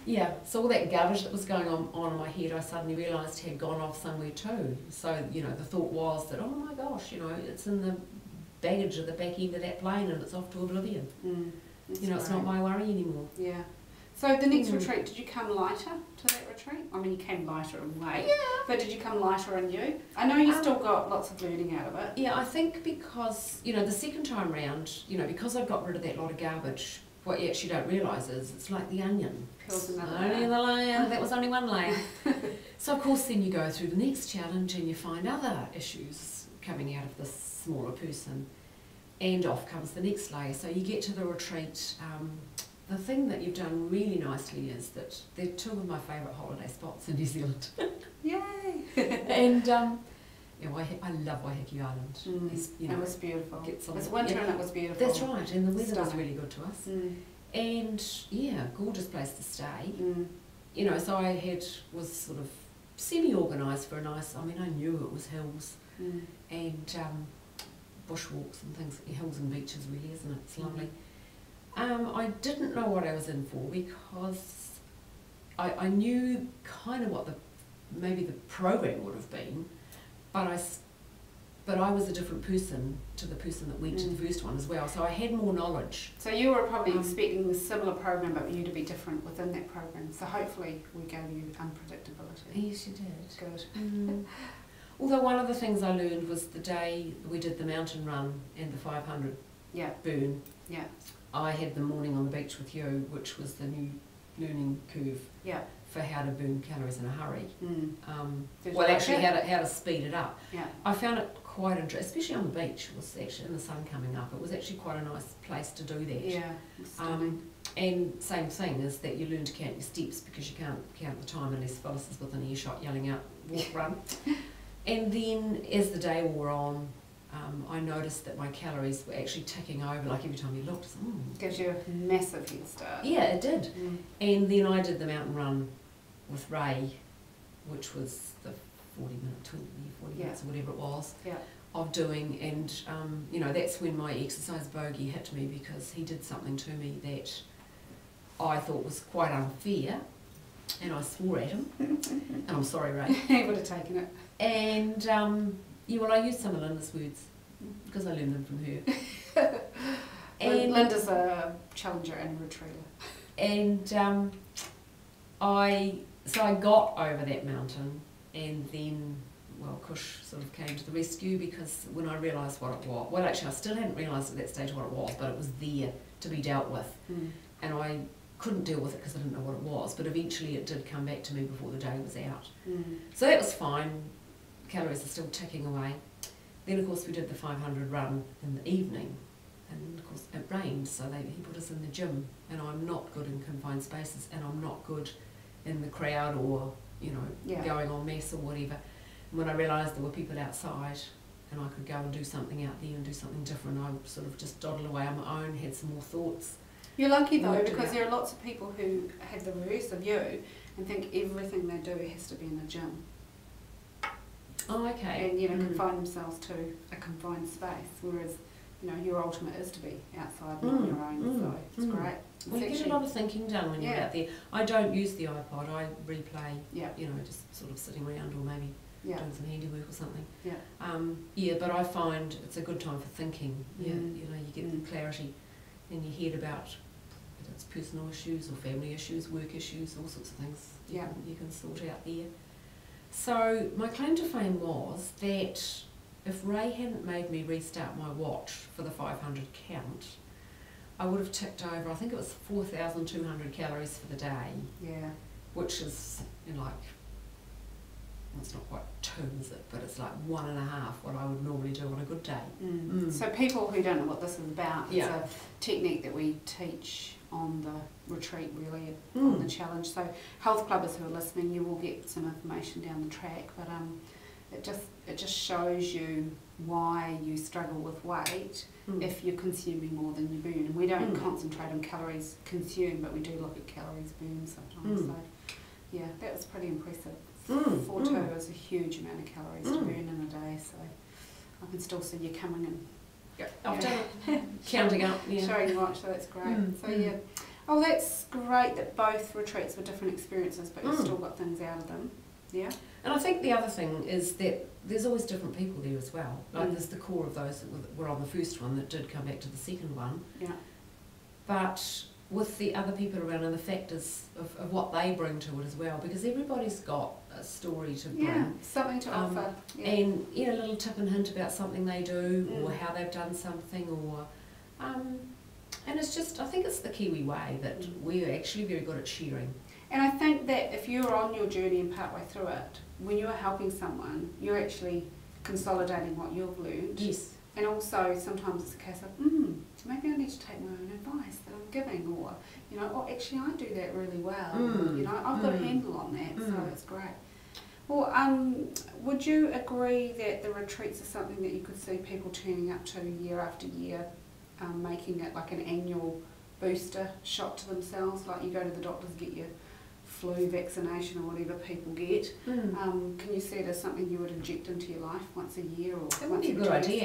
Yeah, so all that garbage that was going on in my head, I suddenly realised had gone off somewhere too. So, you know, the thought was that, oh my gosh, you know, it's in the baggage at the back end of that plane and it's off to oblivion. You know, it's not my worry anymore. Yeah. So the next retreat, did you come lighter to that retreat? I mean, you came lighter in weight, but did you come lighter in you? I know you still got lots of learning out of it. Yeah, I think because, you know, the second time round, you know, because I got rid of that lot of garbage, what you actually don't realise is it's like the onion. Peels another only the layer, that was only one layer. So of course then you go through the next challenge and you find other issues coming out of this smaller person, and off comes the next layer. So you get to the retreat. The thing that you've done really nicely is that they're two of my favourite holiday spots in New Zealand. Yay! And yeah, I love Waiheke Island. You know, it was beautiful. It was winter and it was beautiful. That's right, and the weather was really good to us. And yeah, gorgeous place to stay. You know, so I was sort of semi-organised for a nice, I mean, I knew it was hills and bushwalks and things, hills and beaches really, isn't it? It's lovely. I didn't know what I was in for because I knew kind of what maybe the program would have been, but I was a different person to the person that went to the first one as well, so I had more knowledge. So you were probably expecting the similar program, but you to be different within that program, so hopefully we gave you unpredictability. Yes, you did. Good. Although one of the things I learned was the day we did the mountain run and the 500 burn. Yeah. I had the morning on the beach with you, which was the new learning curve for how to burn calories in a hurry. Well, actually how to speed it up. I found it quite interesting, especially on the beach. It was actually in the sun coming up. It was actually quite a nice place to do that. And same thing is that you learn to count your steps because you can't count the time unless Phyllis is within earshot yelling out, walk, run. And then as the day wore on, I noticed that my calories were actually ticking over, like every time you looked. Gives you a massive head start. Yeah, it did. And then I did the mountain run with Ray, which was the 40 minutes or whatever it was, of doing, and you know, that's when my exercise bogey hit me because he did something to me that I thought was quite unfair, and I swore at him, and I'm sorry, Ray. He would have taken it. And yeah, well, I used some of Linda's words because I learned them from her. And Linda's a challenger and a retriever. And so I got over that mountain, and then, well, Kush sort of came to the rescue because when I realised what it was, well, actually I still hadn't realised at that stage what it was, but it was there to be dealt with. And I couldn't deal with it because I didn't know what it was, but eventually it did come back to me before the day was out. So that was fine. Calories are still ticking away. Then of course we did the 500 run in the evening, and of course it rained, so he put us in the gym, and I'm not good in confined spaces, and I'm not good in the crowd or, you know, going en masse or whatever. And when I realised there were people outside and I could go and do something out there and do something different, I sort of just dawdled away on my own, had some more thoughts. You're lucky though, because there are lots of people who have the reverse of you and think everything they do has to be in a gym. Oh, okay. And, you know, confine themselves to a confined space, whereas, you know, your ultimate is to be outside and on your own, so it's great. Well, you get a lot of thinking done when you're out there. I don't use the iPod, I replay, you know, just sort of sitting around or maybe doing some handiwork or something. Yeah, but I find it's a good time for thinking. You know, you get the clarity in your head about whether it's personal issues or family issues, work issues, all sorts of things you can sort out there. So my claim to fame was that if Ray hadn't made me restart my watch for the 500 count, I would have ticked over, I think it was 4,200 calories for the day. Yeah. Which is, you know, like, well, it's not quite 2, is it? But it's like 1.5 what I would normally do on a good day. So people who don't know what this is about, it's a technique that we teach on the retreat, really, on the challenge. So health clubbers who are listening, you will get some information down the track, but it just shows you why you struggle with weight if you're consuming more than you burn. And we don't concentrate on calories consumed, but we do look at calories burned sometimes. So yeah, that was pretty impressive. 4.2 is a huge amount of calories to burn in a day, so I can still see you coming in. I've done it. Counting up, showing your watch, so that's great. So yeah, Oh, that's great that both retreats were different experiences, but you still got things out of them. Yeah. And I think the other thing is that there's always different people there as well. Like there's the core of those that were on the first one that did come back to the second one. Yeah. But with the other people around and the factors of what they bring to it as well, because everybody's got a story to bring. Yeah, something to offer. Yeah. And a little tip and hint about something they do or how they've done something or... and it's just, I think it's the Kiwi way that we're actually very good at sharing. And I think that if you're on your journey and partway through it, when you're helping someone, you're actually consolidating what you've learned. Yes. And also sometimes it's a case of, maybe I need to take my own advice that I'm giving, or, oh, actually I do that really well. I've got a handle on that, so it's great. Well, would you agree that the retreats are something that you could see people turning up to year after year, making it like an annual booster shot to themselves, like you go to the doctors to get your flu vaccination or whatever people get? Can you see it as something you would inject into your life once a year or that once would be a good idea.